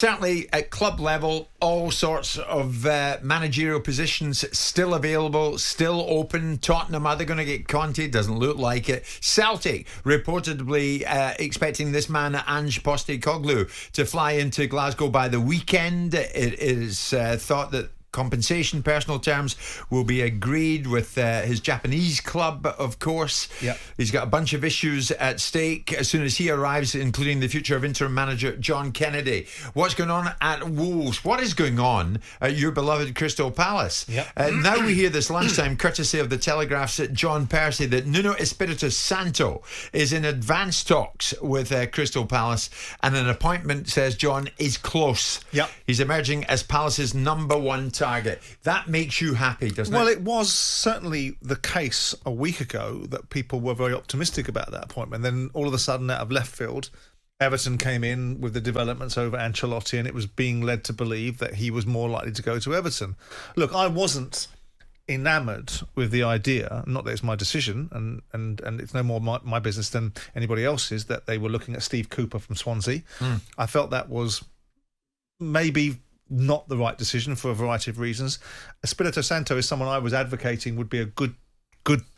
Certainly at club level, all sorts of managerial positions still available, still open. Tottenham, are they going to get Conte? Doesn't look like it. Celtic, reportedly expecting this man, Ange Postecoglou, to fly into Glasgow by the weekend. It is thought that compensation, personal terms, will be agreed with his Japanese club, of course. Yep. He's got a bunch of issues at stake as soon as he arrives, including the future of interim manager John Kennedy. What's going on at Wolves? What is going on at your beloved Crystal Palace? Yep. Now we hear this lunchtime, courtesy of the Telegraph's John Percy, that Nuno Espirito Santo is in advanced talks with Crystal Palace, and an appointment, says John, is close. Yep. He's emerging as Palace's number one target. That makes you happy, doesn't it? Well, it was certainly the case a week ago that people were very optimistic about that appointment. Then all of a sudden, out of left field, Everton came in with the developments over Ancelotti, and it was being led to believe that he was more likely to go to Everton. Look, I wasn't enamoured with the idea, not that it's my decision, and it's no more my business than anybody else's, that they were looking at Steve Cooper from Swansea. I felt that was maybe not the right decision for a variety of reasons. Espirito Santo is someone I was advocating would be a good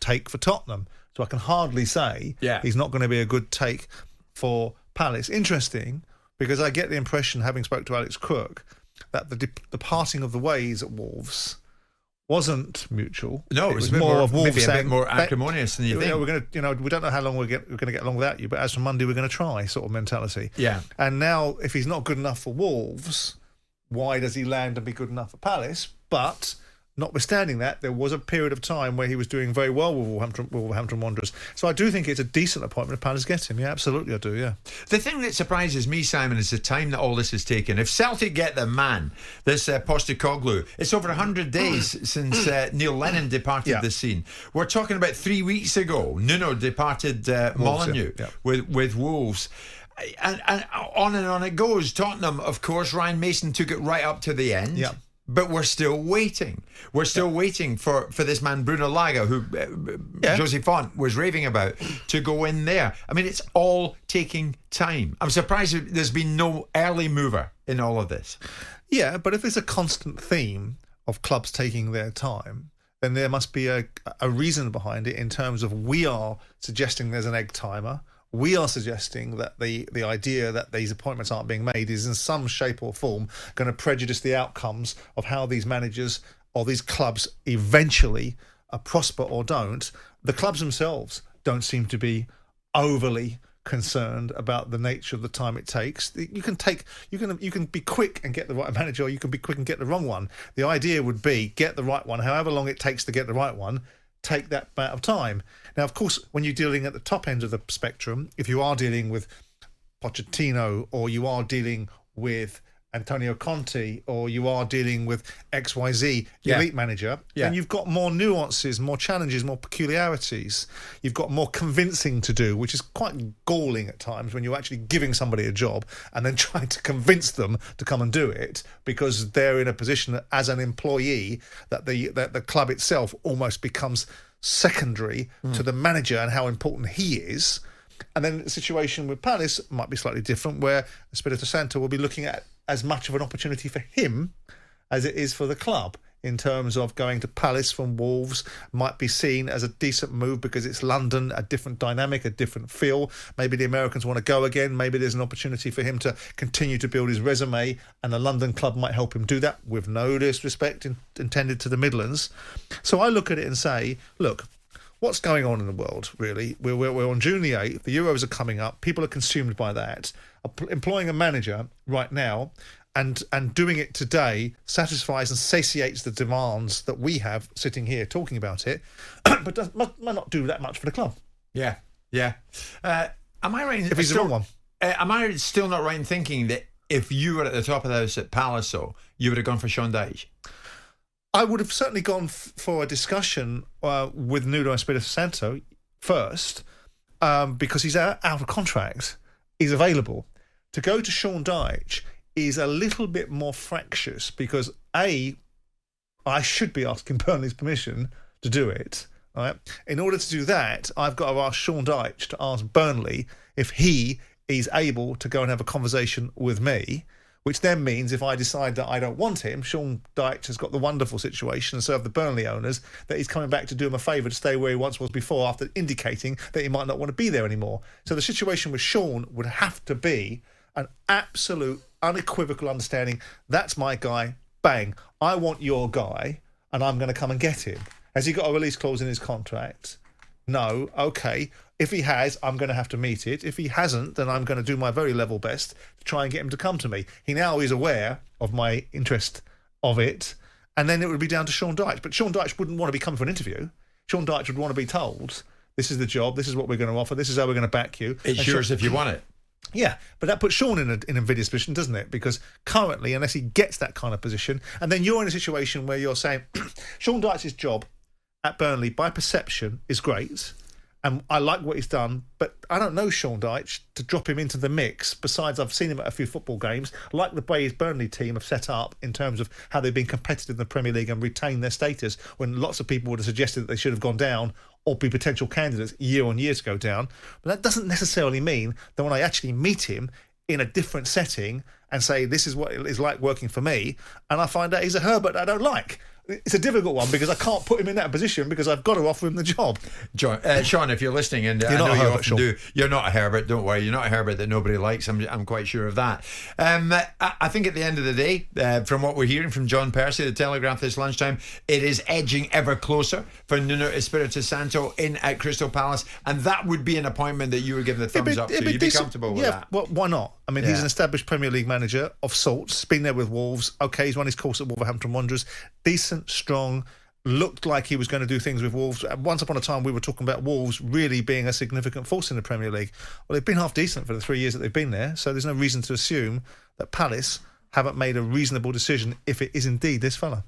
take for Tottenham. So I can hardly say he's not going to be a good take for Palace. Interesting, because I get the impression, having spoke to Alex Crook, that the parting of the ways at Wolves wasn't mutual. No, it was more of Wolves maybe a saying, bit more acrimonious than you think. We're going to, we don't know how long we're going to get along without you, but as for Monday, we're going to try, sort of mentality. Yeah. And now, if he's not good enough for Wolves, why does he land and be good enough for Palace? But notwithstanding that, there was a period of time where he was doing very well with Wolverhampton Wanderers. So I do think it's a decent appointment if Palace get him. Yeah, absolutely, I do, yeah. The thing that surprises me, Simon, is the time that all this has taken. If Celtic get the man, this Postecoglou, it's over 100 days since Neil Lennon departed the scene. We're talking about 3 weeks ago. Nuno departed Molineux with Wolves. And on it goes. Tottenham, of course, Ryan Mason took it right up to the end. Yeah. But we're still waiting. We're still waiting for this man, Bruno Laga, who Jose Font was raving about, to go in there. I mean, it's all taking time. I'm surprised there's been no early mover in all of this. Yeah, but if there's a constant theme of clubs taking their time, then there must be a reason behind it in terms of we are suggesting there's an egg timer. We are suggesting that the idea that these appointments aren't being made is in some shape or form going to prejudice the outcomes of how these managers or these clubs eventually prosper or don't. The clubs themselves don't seem to be overly concerned about the nature of the time it takes. You can be quick and get the right manager, or you can be quick and get the wrong one. The idea would be get the right one, however long it takes to get the right one. Take that amount of time. Now, of course, when you're dealing at the top end of the spectrum, if you are dealing with Pochettino, or you are dealing with Antonio Conte, or you are dealing with XYZ elite manager, then you've got more nuances, more challenges, more peculiarities. You've got more convincing to do, which is quite galling at times when you're actually giving somebody a job and then trying to convince them to come and do it because they're in a position as an employee that the club itself almost becomes secondary to the manager and how important he is. And then the situation with Palace might be slightly different, where Espirito Santo will be looking at as much of an opportunity for him as it is for the club, in terms of going to Palace from Wolves might be seen as a decent move because it's London, a different dynamic, a different feel. Maybe the Americans want to go again. Maybe there's an opportunity for him to continue to build his resume, and a London club might help him do that, with no disrespect intended to the Midlands. So I look at it and say, look, what's going on in the world, really? We're on June the 8th. The Euros are coming up. People are consumed by that. Employing a manager right now and doing it today satisfies and satiates the demands that we have sitting here talking about it, but might not do that much for the club. Yeah. Am I right? If he's the wrong one. Am I still not right in thinking that if you were at the top of the house at Palace, you would have gone for Sean Dyche? I would have certainly gone for a discussion with Nuno Espirito Santo first, because he's out of contract. He's available. To go to Sean Dyche is a little bit more fractious because, I should be asking Burnley's permission to do it. Right? In order to do that, I've got to ask Sean Dyche to ask Burnley if he is able to go and have a conversation with me, which then means if I decide that I don't want him, Sean Dyche has got the wonderful situation and serve the Burnley owners that he's coming back to do him a favour to stay where he once was before, after indicating that he might not want to be there anymore. So the situation with Sean would have to be an absolute, unequivocal understanding. That's my guy. Bang. I want your guy, and I'm going to come and get him. Has he got a release clause in his contract? No. Okay. If he has, I'm going to have to meet it. If he hasn't, then I'm going to do my very level best to try and get him to come to me. He now is aware of my interest of it, and then it would be down to Sean Dyche. But Sean Dyche wouldn't want to be coming for an interview. Sean Dyche would want to be told, this is the job, this is what we're going to offer, this is how we're going to back you. It's yours if you want it. Yeah, but that puts Sean in an invidious position, doesn't it? Because currently, unless he gets that kind of position, and then you're in a situation where you're saying, Sean Dyche's job at Burnley, by perception, is great, and I like what he's done, but I don't know Sean Dyche to drop him into the mix. Besides, I've seen him at a few football games. I like the way his Burnley team have set up in terms of how they've been competitive in the Premier League and retained their status, when lots of people would have suggested that they should have gone down or be potential candidates year on year to go down. But that doesn't necessarily mean that when I actually meet him in a different setting and say, this is what it is like working for me, and I find out he's a Herbert I don't like. It's a difficult one because I can't put him in that position because I've got to offer him the job. Sean, if you're listening, and I know you often do, you're not a Herbert, don't worry, you're not a Herbert that nobody likes, I'm quite sure of that. I think at the end of the day, from what we're hearing from John Percy, the Telegraph this lunchtime, it is edging ever closer for Nuno Espirito Santo in at Crystal Palace, and that would be an appointment that you would give the thumbs up to. You'd be comfortable with that. Well, why not? I mean, he's an established Premier League manager of sorts, been there with Wolves. Okay, he's run his course at Wolverhampton Wanderers. Decent, strong, looked like he was going to do things with Wolves. Once upon a time, we were talking about Wolves really being a significant force in the Premier League. Well, they've been half decent for the 3 years that they've been there, so there's no reason to assume that Palace haven't made a reasonable decision if it is indeed this fella.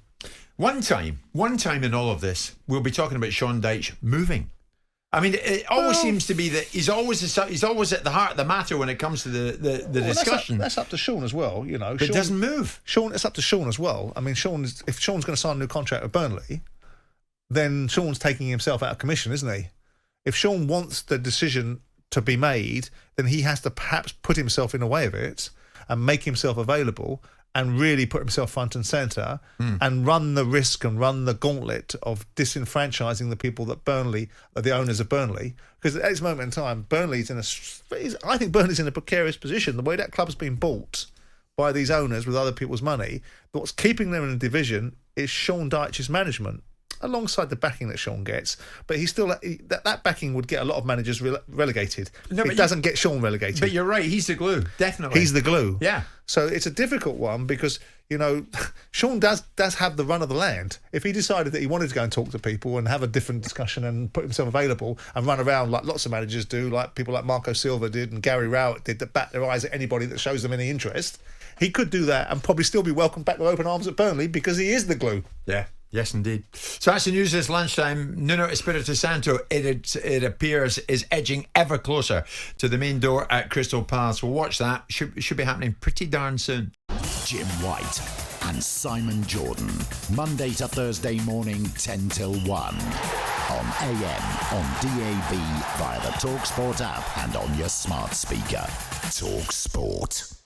One time in all of this, we'll be talking about Sean Dyche moving. I mean, it always seems to be that he's always at the heart of the matter when it comes to the discussion. That's up to Sean as well, you know. But Sean doesn't move. It's up to Sean as well. I mean, if Sean's going to sign a new contract with Burnley, then Sean's taking himself out of commission, isn't he? If Sean wants the decision to be made, then he has to perhaps put himself in the way of it and make himself available and really put himself front and centre and run the risk and run the gauntlet of disenfranchising the people that Burnley are the owners of Burnley. Because at this moment in time, I think Burnley's in a precarious position. The way that club's been bought by these owners with other people's money, what's keeping them in a division is Sean Dyche's management, alongside the backing that Sean gets. But that backing would get a lot of managers relegated. No, it doesn't get Sean relegated. But you're right, he's the glue, definitely. He's the glue. Yeah. So it's a difficult one because, you know, Sean does have the run of the land. If he decided that he wanted to go and talk to people and have a different discussion and put himself available and run around like lots of managers do, like people like Marco Silva did and Gary Rowett did, that bat their eyes at anybody that shows them any interest, he could do that and probably still be welcomed back with open arms at Burnley because he is the glue. Yeah. Yes, indeed. So that's the news this lunchtime. Nuno Espirito Santo, it appears, is edging ever closer to the main door at Crystal Palace. We'll watch that. Should be happening pretty darn soon. Jim White and Simon Jordan. Monday to Thursday morning, 10 till 1. On AM, on DAB, via the talkSPORT app and on your smart speaker. talkSPORT.